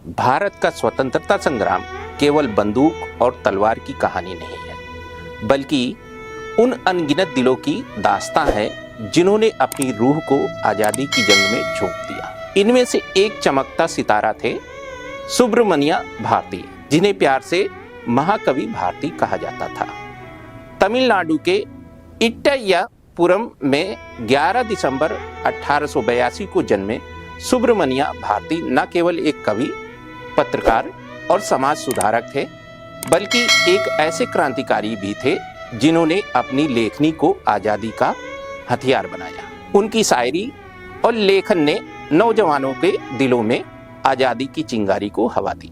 भारत का स्वतंत्रता संग्राम केवल बंदूक और तलवार की कहानी नहीं है, बल्कि उन अनगिनत दिलों की दास्तां है जिन्होंने अपनी रूह को आज़ादी की जंग में झोंक दिया। इनमें से एक चमकता सितारा थे सुब्रमण्य भारती, जिन्हें प्यार से महाकवि भारती कहा जाता था। तमिलनाडु के इट्टयपुरम में 11 दिसंबर 1882 को जन्मे सुब्रमण्य भारती न केवल एक कवि, पत्रकार और समाज सुधारक थे, बल्कि एक ऐसे क्रांतिकारी भी थे जिन्होंने अपनी लेखनी को आज़ादी का हथियार बनाया। उनकी शायरी और लेखन ने नौजवानों के दिलों में आज़ादी की चिंगारी को हवा दी,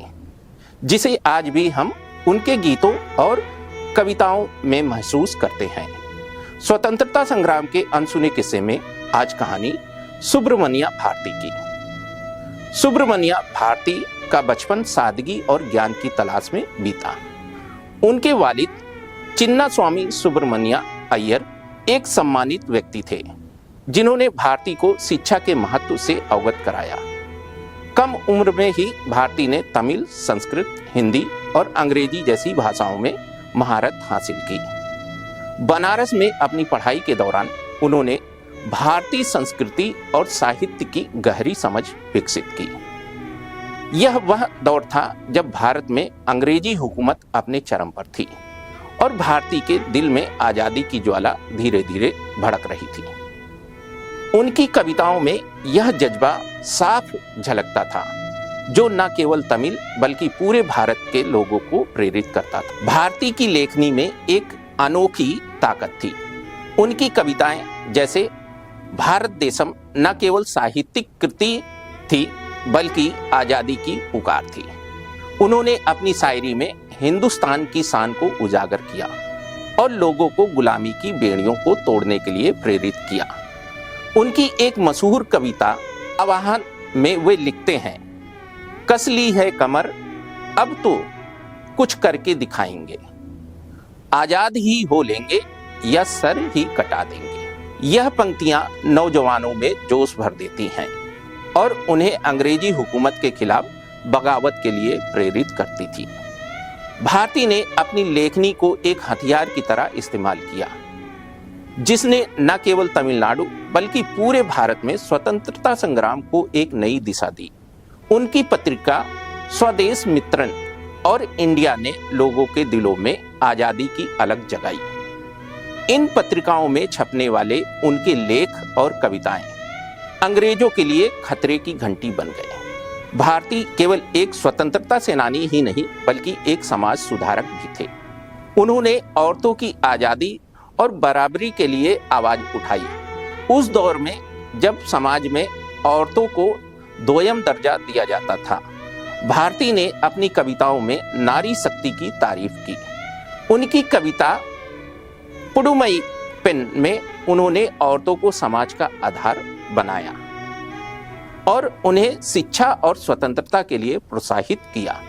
जिसे आज भी हम उनके गीतों और कविताओं में महसूस करते हैं। स्वतंत्रता संग्राम के अनसुने किस्से में आज कहानी सुब्रमण्य भारती की। सुब्रमण्य भारती का बचपन सादगी और ज्ञान की तलाश में बीता। उनके वालिद चिन्नास्वामी सुब्रमण्य अय्यर एक सम्मानित व्यक्ति थे, जिन्होंने भारती को शिक्षा के महत्व से अवगत कराया। कम उम्र में ही भारती ने तमिल, संस्कृत, हिंदी और अंग्रेजी जैसी भाषाओं में महारत हासिल की। बनारस में अपनी पढ़ाई के दौरान उन्होंने भारतीय संस्कृति और साहित्य की गहरी समझ विकसित की। यह वह दौर था जब भारत में अंग्रेजी हुकूमत अपने चरम पर थी और भारती के दिल में आज़ादी की ज्वाला धीरे धीरे भड़क रही थी। उनकी कविताओं में यह जज्बा साफ झलकता था, जो न केवल तमिल बल्कि पूरे भारत के लोगों को प्रेरित करता था। भारती की लेखनी में एक अनोखी ताकत थी। उनकी कविताएं जैसे भारत देशम न केवल साहित्यिक कृति थी, बल्कि आज़ादी की पुकार थी। उन्होंने अपनी शायरी में हिंदुस्तान की शान को उजागर किया और लोगों को गुलामी की बेड़ियों को तोड़ने के लिए प्रेरित किया। उनकी एक मशहूर कविता आवाहन में वे लिखते हैं, कस ली है कमर अब तो कुछ करके दिखाएंगे, आजाद ही हो लेंगे या सर ही कटा देंगे। यह पंक्तियां नौजवानों में जोश भर देती हैं और उन्हें अंग्रेजी हुकूमत के खिलाफ बगावत के लिए प्रेरित करती थी। भारती ने अपनी लेखनी को एक हथियार की तरह इस्तेमाल किया, जिसने न केवल तमिलनाडु बल्कि पूरे भारत में स्वतंत्रता संग्राम को एक नई दिशा दी। उनकी पत्रिका स्वदेश मित्रन और इंडिया ने लोगों के दिलों में आज़ादी की अलग जगाई। इन पत्रिकाओं में छपने वाले उनके लेख और कविताएं अंग्रेजों के लिए खतरे की घंटी बन गए। भारती केवल एक स्वतंत्रता सेनानी ही नहीं, बल्कि एक समाज सुधारक भी थे। उन्होंने औरतों की आज़ादी और बराबरी के लिए आवाज उठाई। उस दौर में जब समाज में औरतों को दोयम दर्जा दिया जाता था, भारती ने अपनी कविताओं में नारी शक्ति की तारीफ की। उनकी कविता पुडुमई पेन में उन्होंने औरतों को समाज का आधार बनाया और उन्हें शिक्षा और स्वतंत्रता के लिए प्रोत्साहित किया।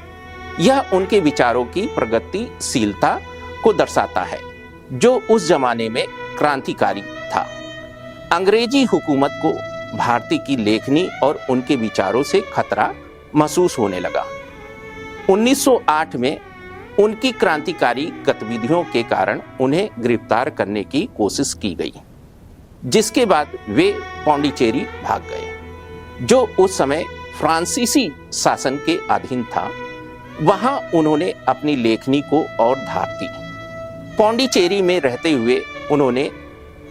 यह उनके विचारों की प्रगतिशीलता को दर्शाता है, जो उस जमाने में क्रांतिकारी था। अंग्रेजी हुकूमत को भारती की लेखनी और उनके विचारों से खतरा महसूस होने लगा। 1908 में उनकी क्रांतिकारी गतिविधियों के कारण उन्हें गिरफ्तार करने की कोशिश की गई, जिसके बाद वे पौंडीचेरी भाग गए, जो उस समय फ्रांसीसी शासन के अधीन था। वहां उन्होंने अपनी लेखनी को और धार दी। पौंडीचेरी में रहते हुए उन्होंने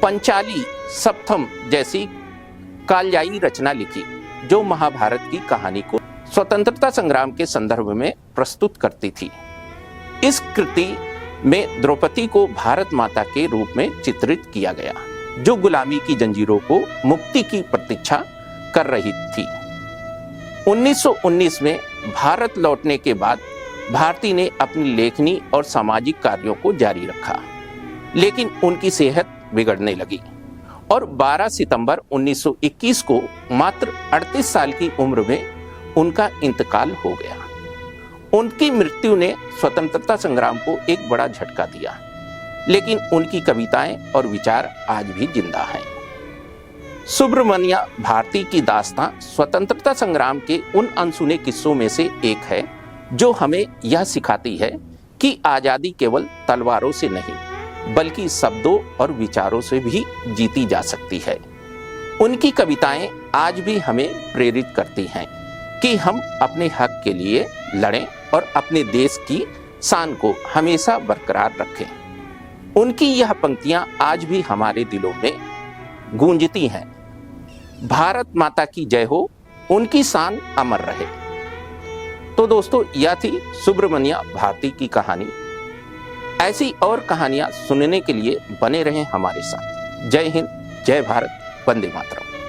पंचाली सप्तम जैसी कालजाई रचना लिखी, जो महाभारत की कहानी को स्वतंत्रता संग्राम के संदर्भ में प्रस्तुत करती थी। इस कृति में द्रौपदी को भारत माता के रूप में चित्रित किया गया, जो गुलामी की जंजीरों को मुक्ति की प्रतीक्षा कर रही थी। 1919 में भारत लौटने के बाद भारती ने अपनी लेखनी और सामाजिक कार्यों को जारी रखा, लेकिन उनकी सेहत बिगड़ने लगी और 12 सितंबर 1921 को मात्र 38 साल की उम्र में उनका इंतकाल हो गया। उनकी मृत्यु ने स्वतंत्रता संग्राम को एक बड़ा झटका दिया, लेकिन उनकी कविताएं और विचार आज भी जिंदा हैं। सुब्रमण्या भारती की दास्तां स्वतंत्रता संग्राम के उन अनसुने किस्सों में से एक है जो हमें यह सिखाती है कि आज़ादी केवल तलवारों से नहीं बल्कि शब्दों और विचारों से भी जीती जा सकती है। उनकी कविताएं आज भी हमें प्रेरित करती हैं कि हम अपने हक के लिए लड़ें और अपने देश की शान को हमेशा बरकरार रखें। उनकी यह पंक्तियां आज भी हमारे दिलों में गूंजती हैं। भारत माता की जय हो, उनकी शान अमर रहे। तो दोस्तों, यह थी सुब्रमण्या भारती की कहानी। ऐसी और कहानियां सुनने के लिए बने रहें हमारे साथ। जय हिंद, जय भारत, वंदे मातरम।